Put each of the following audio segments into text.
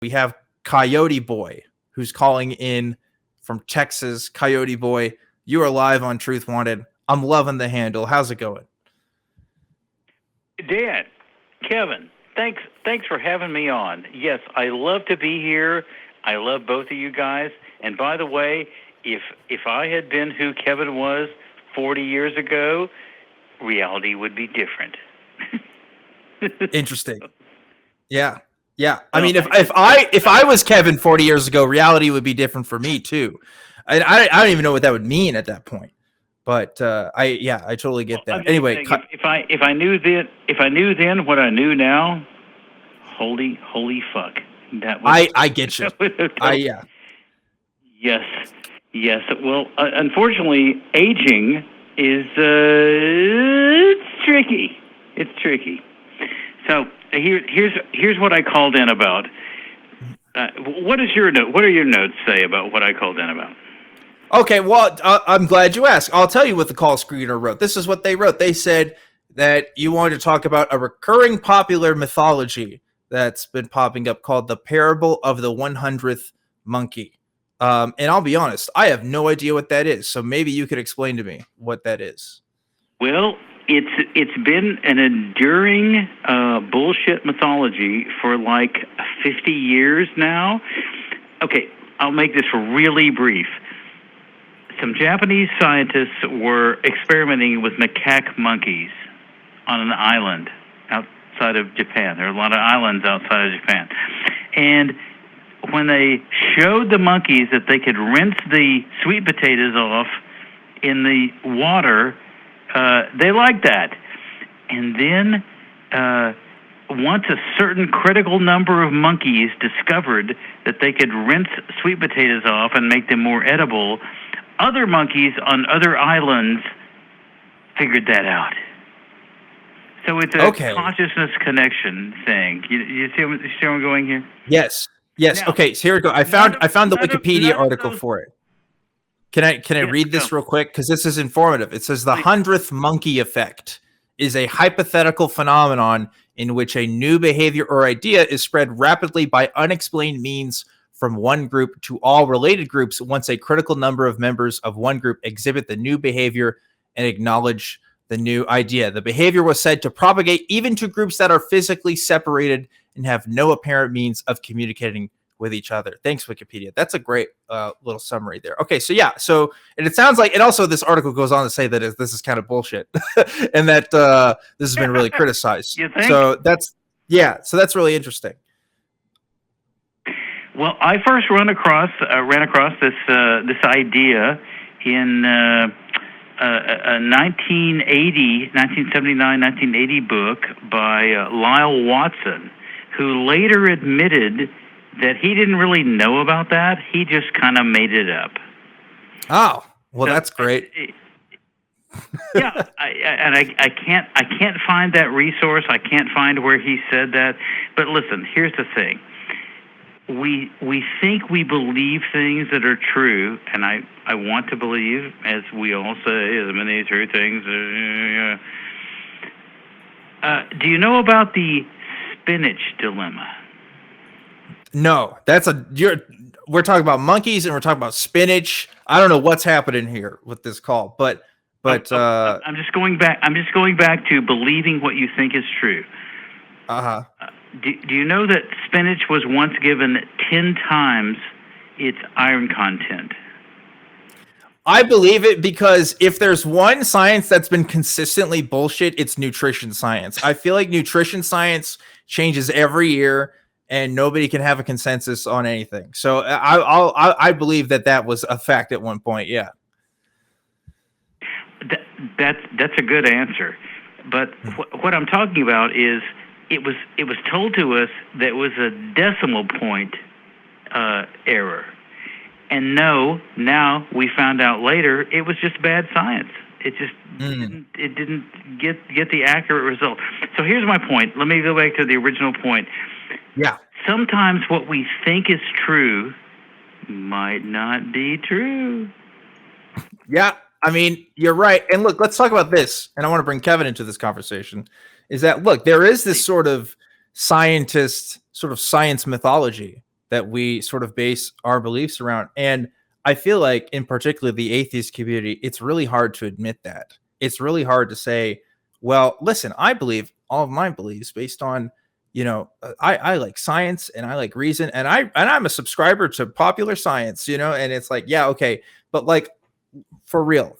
We have Coyote Boy, who's calling in from Texas. Coyote Boy, you are live on Truth Wanted. I'm loving the handle. How's it going? Dan, Kevin, thanks for having me on. Yes, I love to be here. I love both of you guys. And by the way, if I had been who Kevin was 40 years ago, reality would be different. Interesting. Yeah. I mean, if I was Kevin 40 years ago, reality would be different for me too. I don't even know what that would mean at that point. But I totally get that. Anyway, if I knew then what I knew now, holy fuck. That was, I get you. Yeah. Yes. Well, unfortunately, aging is it's tricky. It's tricky. So here's what I called in about. What are your notes say about what I called in about? Okay, well, I'm glad you asked. I'll tell you what the call screener wrote. This is what they wrote. They said that you wanted to talk about a recurring popular mythology that's been popping up called the Parable of the 100th Monkey. And I'll be honest, I have no idea what that is. So maybe you could explain to me what that is. Well, it's been an enduring bullshit mythology for like 50 years now. Okay, I'll make this really brief. Some Japanese scientists were experimenting with macaque monkeys on an island outside of Japan. There are a lot of islands outside of Japan. And when they showed the monkeys that they could rinse the sweet potatoes off in the water, they liked that. And then once a certain critical number of monkeys discovered that they could rinse sweet potatoes off and make them more edible, other monkeys on other islands figured that out. So it's a consciousness connection thing. You see where I'm going here? Yes. Now, okay, so here we go. I found the Wikipedia article for it. Can I read this real quick? Because this is informative. It says the 100th monkey effect is a hypothetical phenomenon in which a new behavior or idea is spread rapidly by unexplained means from one group to all related groups once a critical number of members of one group exhibit the new behavior and acknowledge the new idea. The behavior was said to propagate even to groups that are physically separated and have no apparent means of communicating with each other. Thanks, Wikipedia. That's a great little summary there. Okay, so and it sounds like, and also this article goes on to say that this is kind of bullshit and that this has been really criticized. You think? So that's really interesting. Well, I first ran across this idea in a 1980 book by Lyle Watson, who later admitted that he didn't really know about that. He just kind of made it up. Oh, well, that's great. Yeah, I can't find that resource. I can't find where he said that. But listen, here's the thing. We think we believe things that are true, and I want to believe, as we all say, as many true things. Do you know about the spinach dilemma? No, we're talking about monkeys and we're talking about spinach. I don't know what's happening here with this call, but I'm just going back to believing what you think is true. Do you know that spinach was once given 10 times its iron content? I believe it because if there's one science that's been consistently bullshit, it's nutrition science. I feel like nutrition science changes every year and nobody can have a consensus on anything. So I believe that was a fact at one point. Yeah. That's a good answer. But what I'm talking about is it was told to us that it was a decimal point error. And no, now we found out later it was just bad science. It just didn't get the accurate result. So here's my point. Let me go back to the original point. Yeah. Sometimes what we think is true might not be true. Yeah. I mean, you're right. And look, let's talk about this. And I want to bring Kevin into this conversation. Is that, look, there is this sort of science mythology that we sort of base our beliefs around. And I feel like, in particular, the atheist community, it's really hard to admit that. It's really hard to say, well, listen, I believe all of my beliefs based on, I like science and I like reason, and I'm a subscriber to popular science, and it's like, yeah, okay, but like, for real,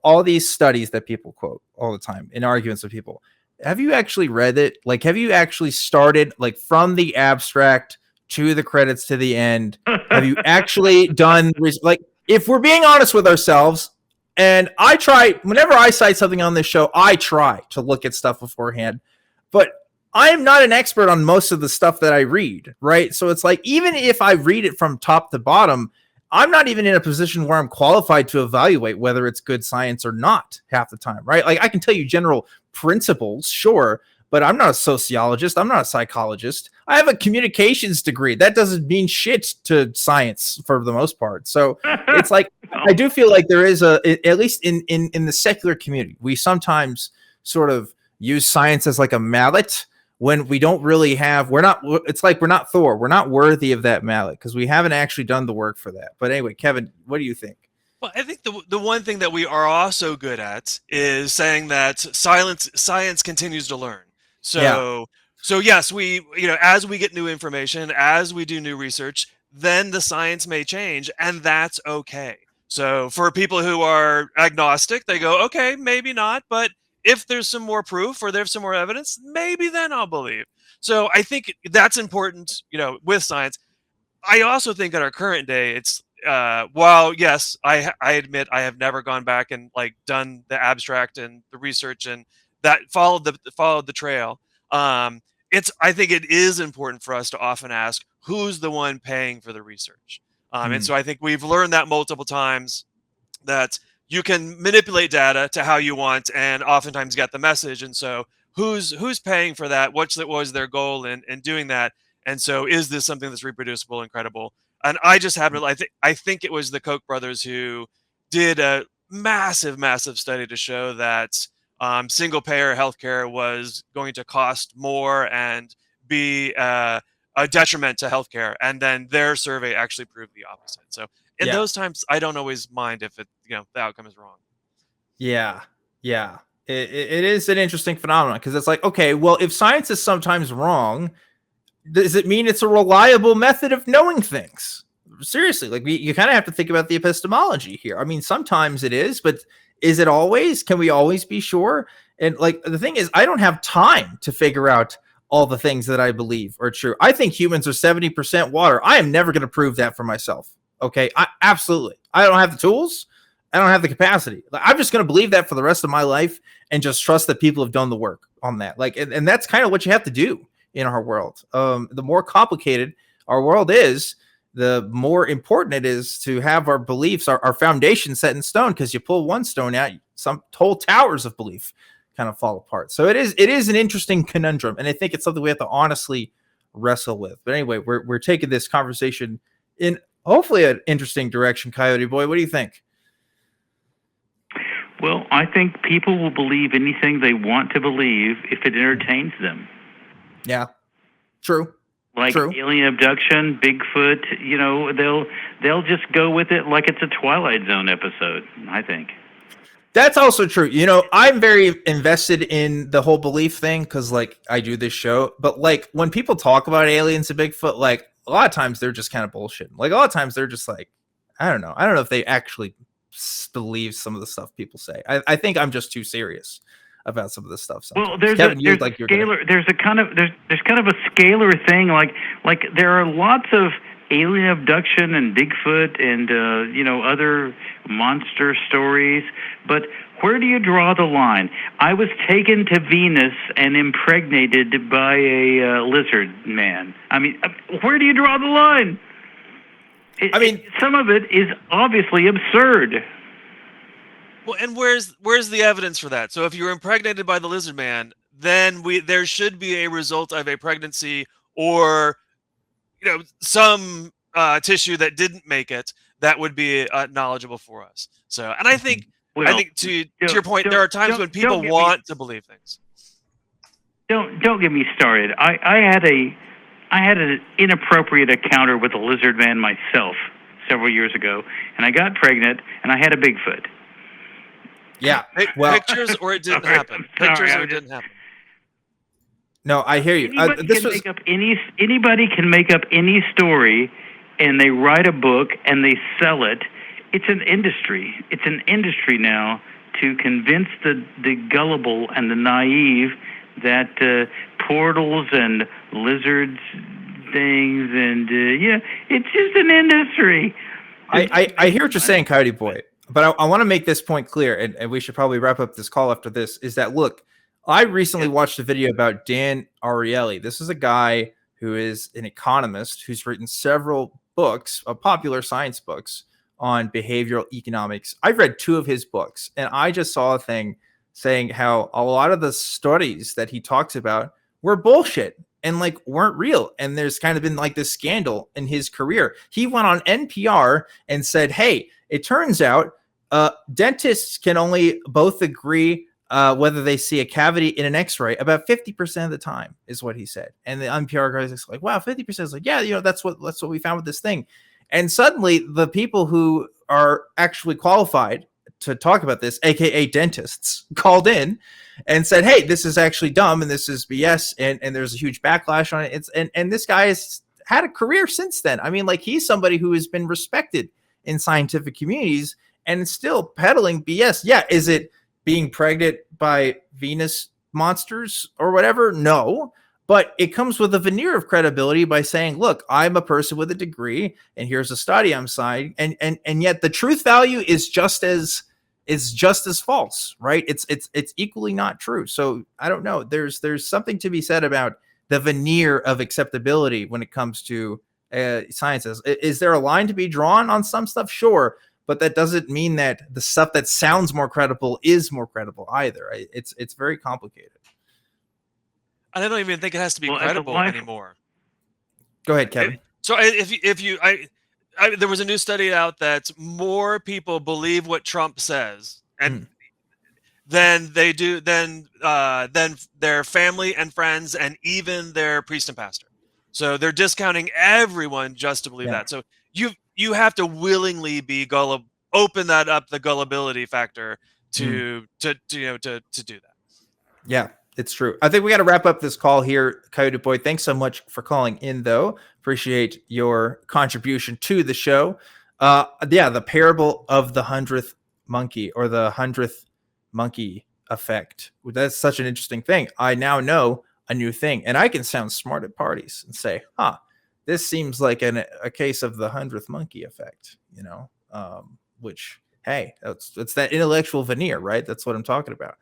all these studies that people quote all the time in arguments with people, have you actually read it? Like, have you actually started, like, from the abstract to the credits to the end? Have you actually done, like, if we're being honest with ourselves, and I try, whenever I cite something on this show, I try to look at stuff beforehand, but I am not an expert on most of the stuff that I read, right? So it's like, even if I read it from top to bottom, I'm not even in a position where I'm qualified to evaluate whether it's good science or not half the time, right? Like, I can tell you general principles, sure, but I'm not a sociologist. I'm not a psychologist. I have a communications degree. That doesn't mean shit to science for the most part. So it's like, I do feel like there is at least in the secular community, we sometimes sort of use science as like a mallet when we don't really have, it's like we're not Thor. We're not worthy of that mallet because we haven't actually done the work for that. But anyway, Kevin, what do you think? Well, I think the one thing that we are also good at is saying that science continues to learn. So yes, as we get new information, as we do new research, then the science may change, and that's okay. So for people who are agnostic, they go, okay, maybe not, but if there's some more proof or there's some more evidence, maybe then I'll believe. So I think that's important, with science. I also think in our current day, it's while yes, I admit I have never gone back and like done the abstract and the research and that followed the trail. I think it is important for us to often ask who's the one paying for the research. And so I think we've learned that multiple times, that you can manipulate data to how you want and oftentimes get the message. And so who's paying for that? What was their goal in doing that? And so is this something that's reproducible and credible? And I just happen I think it was the Koch brothers who did a massive study to show that single payer healthcare was going to cost more and be a detriment to healthcare. And then their survey actually proved the opposite. So in those times, I don't always mind if the outcome is wrong. Yeah. It is an interesting phenomenon because it's like, okay, well, if science is sometimes wrong, does it mean it's a reliable method of knowing things? Seriously, like you kind of have to think about the epistemology here. I mean, sometimes it is, but is it always? Can we always be sure? And like the thing is, I don't have time to figure out all the things that I believe are true. I think humans are 70% water. I am never going to prove that for myself. Okay, absolutely. I don't have the tools. I don't have the capacity. Like, I'm just going to believe that for the rest of my life and just trust that people have done the work on that. Like, and that's kind of what you have to do in our world. The more complicated our world is, the more important it is to have our beliefs, our foundation set in stone. Because you pull one stone out, some whole towers of belief kind of fall apart. So it is an interesting conundrum, and I think it's something we have to honestly wrestle with. But anyway, we're taking this conversation in hopefully an interesting direction. Coyote Boy, what do you think? Well, I think people will believe anything they want to believe if it entertains them. Yeah, true. Like alien abduction, Bigfoot, they'll just go with it like it's a Twilight Zone episode, I think. That's also true. I'm very invested in the whole belief thing because, like, I do this show. But, like, when people talk about aliens and Bigfoot, like, a lot of times they're just kind of bullshit. Like, a lot of times they're just like, I don't know. I don't know if they actually believe some of the stuff people say. I think I'm just too serious about some of this stuff. Sometimes. Well, there's kind of a scalar thing. Like there are lots of alien abduction and Bigfoot and other monster stories, but where do you draw the line? I was taken to Venus and impregnated by a lizard man. I mean, where do you draw the line? Some of it is obviously absurd. Well, and where's the evidence for that? So if you were impregnated by the lizard man, then there should be a result of a pregnancy or some tissue that didn't make it that would be knowledgeable for us. So, and I think to your point, there are times when people want to believe things. Don't get me started. I I had an inappropriate encounter with a lizard man myself several years ago, and I got pregnant, and I had a Bigfoot. Yeah. Well, pictures or it didn't happen. Pictures or it didn't happen. no, I hear you. Anybody can make up any story, and they write a book and they sell it. It's an industry. It's an industry now to convince the gullible and the naive that portals and lizards things and it's just an industry. I hear what you're saying, Coyote Boy, but I want to make this point clear, and we should probably wrap up this call after this, is that, look, I recently watched a video about Dan Ariely. This is a guy who is an economist who's written several books, popular science books on behavioral economics. I've read 2 of his books, and I just saw a thing saying how a lot of the studies that he talks about were bullshit and like weren't real. And there's kind of been like this scandal in his career. He went on NPR and said, hey, it turns out dentists can only both agree whether they see a cavity in an x-ray about 50% of the time, is what he said. And the NPR guys is like, wow, 50% is like, yeah, that's what we found with this thing. And suddenly the people who are actually qualified to talk about this, aka dentists, called in and said, hey, this is actually dumb and this is BS, and there's a huge backlash on it. And this guy has had a career since then. I mean, like, he's somebody who has been respected in scientific communities and still peddling BS. Yeah, is it being pregnant by Venus monsters or whatever? No. But it comes with a veneer of credibility by saying, look, I'm a person with a degree, and here's a study I'm citing. And yet the truth value is just as false, right? It's equally not true. So I don't know. There's something to be said about the veneer of acceptability when it comes to sciences. Is there a line to be drawn on some stuff? Sure. But that doesn't mean that the stuff that sounds more credible is more credible either. It's very complicated. I don't even think it has to be credible anymore. Go ahead, Kevin. So there was a new study out that more people believe what Trump says and than they do than their family and friends and even their priest and pastor. So they're discounting everyone just to believe that. So you have to willingly be gullible, open that up, the gullibility factor to do that. Yeah. It's true. I think we got to wrap up this call here, Coyote Boy. Thanks so much for calling in, though. Appreciate your contribution to the show. The parable of the 100th monkey, or the 100th monkey effect. That's such an interesting thing. I now know a new thing, and I can sound smart at parties and say, this seems like a case of the 100th monkey effect, which, hey, it's that intellectual veneer, right? That's what I'm talking about.